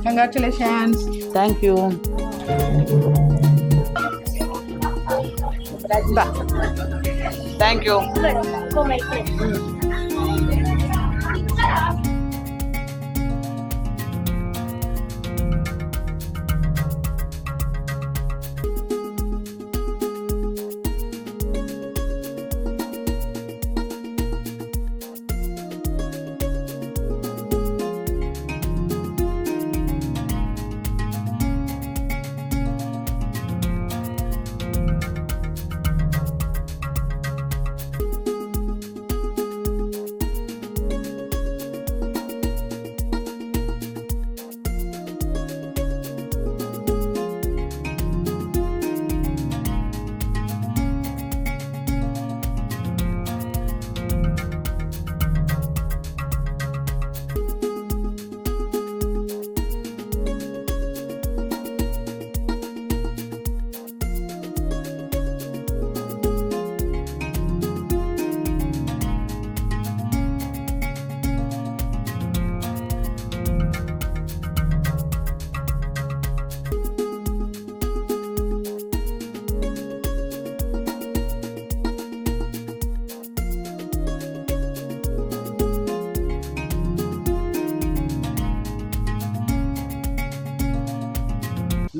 Congratulations. Thank you. Thank you.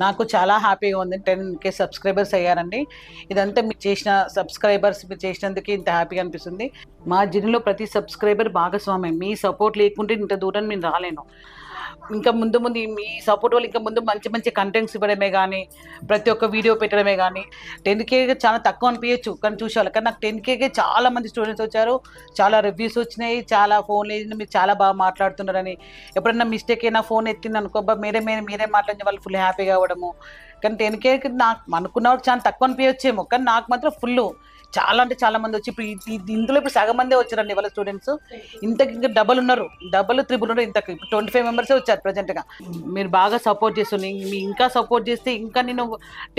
నాకు చాలా హ్యాపీగా ఉంది. 10K సబ్స్క్రైబర్స్ అయ్యారండి. ఇదంతా మీరు చేసిన సబ్స్క్రైబర్స్ మీరు చేసినందుకు ఇంత హ్యాపీగా అనిపిస్తుంది. మా జర్నీలో ప్రతి సబ్స్క్రైబర్ భాగస్వామ్యం. మీ సపోర్ట్ లేకుంటే ఇంత దూరం నేను రాలేను. ఇంకా ముందు మీ సపోర్ట్ వల్ల ఇంకా ముందు మంచి మంచి కంటెంట్స్ ఇవ్వడమే కానీ, ప్రతి ఒక్క వీడియో పెట్టడమే కానీ, 10K చాలా తక్కువ అనిపించచ్చు కానీ చూసేవాళ్ళు. కానీ నాకు 10K చాలా మంది స్టూడెంట్స్ వచ్చారు, చాలా రివ్యూస్ వచ్చినాయి, చాలా ఫోన్లు మీరు చాలా బాగా మాట్లాడుతున్నారని. ఎప్పుడన్నా మిస్టేక్ అయినా ఫోన్ ఎత్తింది అనుకో, మీరే మాట్లాడిన వాళ్ళు ఫుల్ హ్యాపీగా అవ్వడము. కానీ 10K నాకు అనుకున్నవాడు చాలా తక్కువ అనిపించచ్చేమో, కానీ నాకు మాత్రం ఫుల్ చాలా అంటే చాలా మంది వచ్చి ఇందులో ఇప్పుడు సగం మందే వచ్చారండి వాళ్ళ స్టూడెంట్స్. ఇంతకి ఇంకా డబల్ ఉన్నారు, డబల్ త్రిబుల్ ఉన్నారు. ఇంతకి 25 మెంబర్సే వచ్చారు ప్రజెంట్గా. మీరు బాగా సపోర్ట్ చేస్తున్నారు. మీ ఇంకా సపోర్ట్ చేస్తే ఇంకా నేను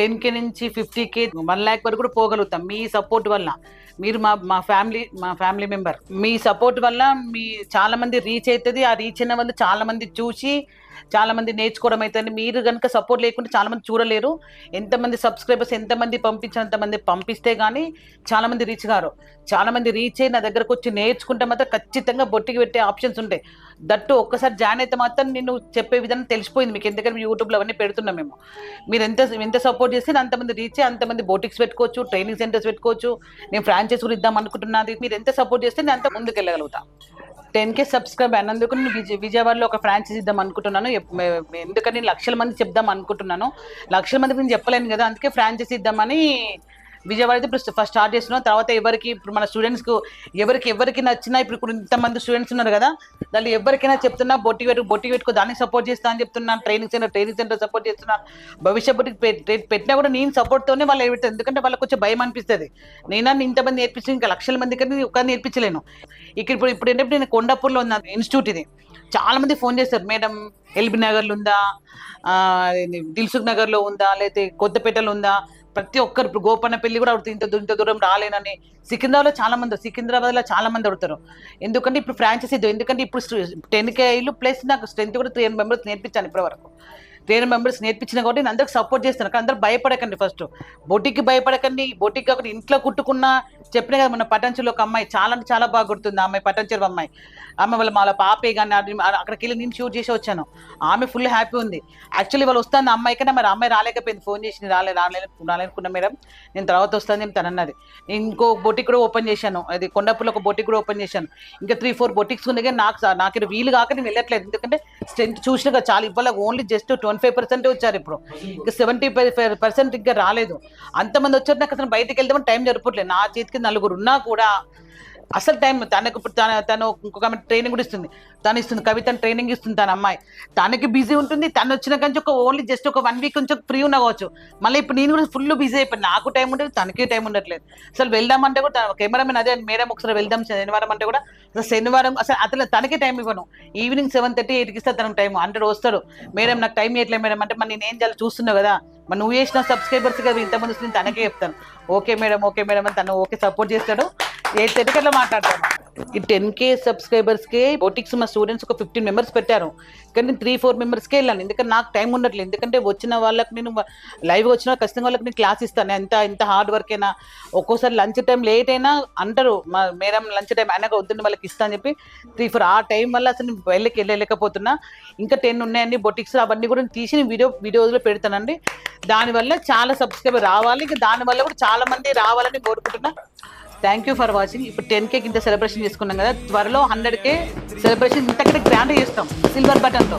10K నుంచి 50K 1 lakh వరకు కూడా పోగలుగుతాం మీ సపోర్ట్ వల్ల. మీరు మా ఫ్యామిలీ మెంబర్. మీ సపోర్ట్ వల్ల మీ చాలా మంది రీచ్ అవుతుంది. ఆ రీచ్ అయిన వాళ్ళు చాలా మంది చూసి చాలా మంది నేర్చుకోవడం అవుతుంది. మీరు కనుక సపోర్ట్ లేకుంటే చాలా మంది చూడలేరు. ఎంతమంది సబ్స్క్రైబర్స్ ఎంతమంది పంపించినంతమంది పంపిస్తే కానీ చాలా మంది రీచ్ గారు. చాలా మంది రీచ్ అయ్యి నా దగ్గరకు వచ్చి నేర్చుకుంటే మాత్రం ఖచ్చితంగా బొట్టికి పెట్టే ఆప్షన్స్ ఉంటాయి. దట్టు ఒక్కసారి జాయిన్ అయితే మాత్రం నేను చెప్పే విధానం తెలిసిపోయింది మీకు. ఎందుకంటే యూట్యూబ్లో అవన్నీ పెడుతున్నాం మేము. మీరు ఎంత సపోర్ట్ చేస్తే అంతమంది రీచ్ అయ్యి అంతమంది బొటిక్స్ పెట్టుకోవచ్చు, ట్రైనింగ్ సెంటర్స్ పెట్టుకోవచ్చు. నేను ఫ్రాంచైజ్ కూడా ఇద్దాం అనుకుంటున్నది. మీరు ఎంత సపోర్ట్ చేస్తే నేను అంత ముందుకు వెళ్ళగలుగుతా. 10K సబ్స్క్రైబ్ అయినందుకు నేను విజయవాడలో ఒక ఫ్రాంచైజ్ ఇద్దాం అనుకుంటున్నాను. ఎందుకని లక్షల మంది చెప్దాం అనుకుంటున్నాను. లక్షల మందికి నేను చెప్పలేను కదా, అందుకే ఫ్రాంచైజ్ ఇద్దామని విజయవాడ అయితే ఇప్పుడు ఫస్ట్ స్టార్ట్ చేస్తున్నాం. తర్వాత ఇప్పుడు మన స్టూడెంట్స్కు ఎవరికి నచ్చినా ఇప్పుడు ఇంతమంది స్టూడెంట్స్ ఉన్నారు కదా, దాన్ని ఎవరికైనా చెప్తున్నా బొట్టి పెట్టుకో, దానికి సపోర్ట్ చేస్తా అని చెప్తున్నాను. ట్రైనింగ్ సెంటర్ సపోర్ట్ చేస్తున్నాను. భవిష్యత్ బొట్టికి పెట్టినా కూడా నేను సపోర్ట్తోనే వాళ్ళు పెడతాను. ఎందుకంటే వాళ్ళకి కొంచెం భయం అనిపిస్తుంది. నేనా ఇంతమంది నేర్పించి ఇంకా లక్షల మంది కానీ ఒక నేర్పించలేను. ఇప్పుడు ఏంటంటే నేను కొండాపూర్లో ఉన్న ఇన్స్టిట్యూట్ ఇది. చాలా మంది ఫోన్ చేస్తారు, మేడం ఎల్బీ నగర్లో ఉందా, దిల్సుఖ్ నగర్లో ఉందా, లేకపోతే కొత్తపేటలో ఉందా. ప్రతి ఒక్కరు ఇప్పుడు గోపన్నపల్లి కూడా ఇంత దూరం రాలేనని. సికింద్రాబాద్లో చాలా మంది అడుగుతారు. ఎందుకంటే ఇప్పుడు ఫ్రాంచైజీ ఎందుకంటే ఇప్పుడు 10K ప్లస్ నాకు స్ట్రెంత్ కూడా 300 మెంబర్స్ నేర్పించాను ఇప్పటివరకు. 300 మెంబర్స్ నేర్పించిన కాబట్టి నేను అందరికి సపోర్ట్ చేస్తాను. కానీ అందరూ భయపడకండి. ఫస్ట్ బొటిక్కి భయపడకండి. బొటిక్ కాకుండా ఇంట్లో కుట్టుకున్న చెప్పిన కదా, మన పటాన్చెరులో ఒక అమ్మాయి చాలా అంటే చాలా బాగా గుర్తుంది. ఆ అమ్మాయి పటాన్చెరు అమ్మాయి. ఆమె వాళ్ళ పాపే కానీ అక్కడికి వెళ్ళి నేను షూట్ చేసి వచ్చాను. ఆమె ఫుల్ హ్యాపీ ఉంది. యాక్చువల్లీ వాళ్ళు వస్తాను అమ్మాయి కన్నా, మరి అమ్మాయి రాలేకపోయింది. ఫోన్ చేసి రాలేనుకున్నా మేడం, నేను తర్వాత వస్తాను తను అన్నది. నేను ఇంకో బొటిక్ కూడా ఓపెన్ చేశాను. అది కొండాపూర్లో ఒక బొటిక్ కూడా ఓపెన్ చేశాను. ఇంకా 3-4 బొటిక్స్ ఉన్నాయి. కానీ నాకు వీలు కాక నేను వెళ్ళట్లేదు. ఎందుకంటే స్ట్రెంత్ చూసినాక చాలా ఇవ్వాలి. ఓన్లీ జస్ట్ 25% వచ్చారు. ఇప్పుడు ఇంకా 70% ఇంకా రాలేదు. అంతమంది వచ్చారు. నాకు అసలు బయటకు వెళ్దామని టైం జరపట్లేదు. నా చేతికి 4 ఉన్నా కూడా అసలు టైం తను ఇంకొక ట్రైనింగ్ కూడా ఇస్తుంది. తను ఇస్తుంది, కవితను ట్రైనింగ్ ఇస్తుంది తన అమ్మాయి. తనకి బిజీ ఉంటుంది, తను వచ్చిన కానీ ఓన్లీ జస్ట్ ఒక 1 వీక్ కొంచెం ఫ్రీ ఉండవచ్చు. మళ్ళీ ఇప్పుడు నేను కూడా ఫుల్ బిజీ అయిపోయింది, నాకు టైం ఉండదు, తనకి టైం ఉండట్లేదు. అసలు వెళ్దామంటే కూడా కెమెరామెన్ అదే మేడం ఒకసారి వెళ్దాం శనివారం అంటే కూడా అసలు శనివారం అసలు అతను తనకి టైం ఇవ్వను. ఈవినింగ్ 7:30, 8కి ఇస్తే తనకు టైం. అంటే వస్తాడు, మేడం నాకు టైం ఇవ్వట్లేదు మేడం అంటే, మరి నేనేం చేయాలి చూస్తున్నావు కదా, మరి నువ్వు చేసిన సబ్స్క్రైబర్స్ కదా ఇంతమంది వస్తుంది, తనకే చెప్తాను ఓకే మేడం అని తను ఓకే సపోర్ట్ చేస్తాడు. 8:30 అట్లా మాట్లాడతాను. ఈ 10K సబ్స్క్రైబర్స్కే బొటిక్స్ మా స్టూడెంట్స్ ఒక 15 మెంబర్స్ పెట్టారు, కానీ నేను 3-4 మెంబర్స్కే వెళ్ళాను. ఎందుకంటే నాకు టైం ఉండట్లేదు. ఎందుకంటే వచ్చిన వాళ్ళకి నేను లైవ్ వచ్చిన ఖచ్చితంగా వాళ్ళకి నేను క్లాస్ ఇస్తాను. ఎంత హార్డ్ వర్క్ అయినా, ఒక్కోసారి లంచ్ టైం లేట్ అయినా అంటారు మా మేడం లంచ్ టైం అయినా వద్దండి వాళ్ళకి ఇస్తా అని చెప్పి 3-4 ఆ టైం వల్ల అసలు నేను వెళ్ళలేకపోతున్నా. ఇంకా 10 ఉన్నాయండి బొటిక్స్, అవన్నీ కూడా తీసి నేను వీడియోలో పెడతానండి. దానివల్ల చాలా సబ్స్క్రైబర్ రావాలి, ఇంకా దానివల్ల కూడా చాలా మంది రావాలని కోరుకుంటున్నా. Thank you for watching. ఇప్పుడు 10K ఇంత సెలబ్రేషన్ చేసుకున్నాం కదా, త్వరలో 100K సెలబ్రేషన్ ఇంతకంటే గ్రాండ్ చేస్తాం సిల్వర్ బటన్తో.